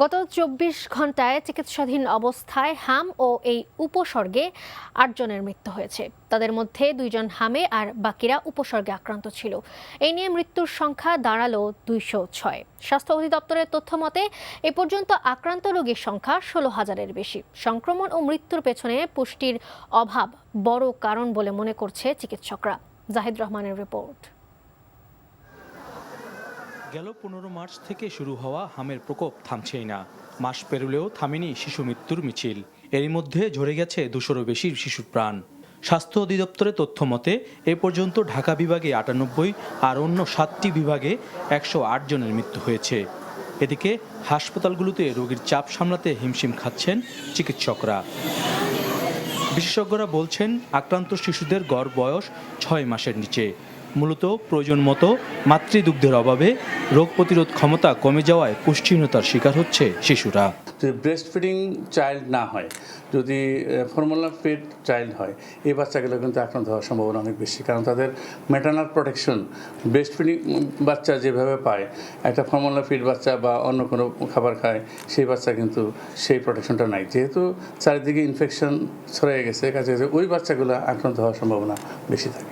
গত ২৪ ঘন্টায় চিকিৎসাধীন অবস্থায় হাম ও এই উপসর্গে ৮ জনের মৃত্যু হয়েছে। তাদের মধ্যে ২ জন হামে আর বাকিরা উপসর্গে আক্রান্ত ছিল। এই নিয়ে মৃত্যুর সংখ্যা দাঁড়ালো ২০৬। স্বাস্থ্য অধিদপ্তরের তথ্য মতে এ পর্যন্ত আক্রান্ত রোগীর সংখ্যা ১৬,০০০-এর বেশি। সংক্রমণ ও মৃত্যুর পেছনে পুষ্টির অভাব বড় কারণ বলে মনে করছে চিকিৎসকরা। জাহিদ রহমানের রিপোর্ট। গেল ১৫ মার্চ থেকে শুরু হওয়া হামের প্রকোপ থামছেই না। মাস পেরুলেও থামেনি শিশু মৃত্যুর মিছিল। এরই মধ্যে ঝরে গেছে ২০০-রও বেশি শিশুর প্রাণ। স্বাস্থ্য অধিদপ্তরের তথ্য মতে এ পর্যন্ত ঢাকা বিভাগে ৯৮ আর অন্য ৭টি বিভাগে ১০৮ জনের মৃত্যু হয়েছে। এদিকে হাসপাতালগুলোতে রোগীর চাপ সামলাতে হিমশিম খাচ্ছেন চিকিৎসকরা। বিশেষজ্ঞরা বলছেন, আক্রান্ত শিশুদের গড় বয়স ৬ মাসের নিচে। মূলত প্রয়োজন মতো মাতৃদুগ্ধের অভাবে রোগ প্রতিরোধ ক্ষমতা কমে যাওয়ায় পুষ্টিহীনতার শিকার হচ্ছে শিশুরা। যদি ব্রেস্ট ফিডিং চাইল্ড না হয়, যদি ফর্মুলা ফিড চাইল্ড হয়, এই বাচ্চাগুলো কিন্তু আক্রান্ত হওয়ার সম্ভাবনা অনেক বেশি। কারণ তাদের ম্যাটারনাল প্রোটেকশন ব্রেস্ট ফিডিং বাচ্চা যেভাবে পায়, একটা ফর্মুলা ফিড বাচ্চা বা অন্য কোনো খাবার খায়, সেই বাচ্চা কিন্তু সেই প্রোটেকশনটা নাই। যেহেতু চারিদিকে ইনফেকশন ছড়িয়ে গেছে, কাছে ওই বাচ্চাগুলো আক্রান্ত হওয়ার সম্ভাবনা বেশি থাকে।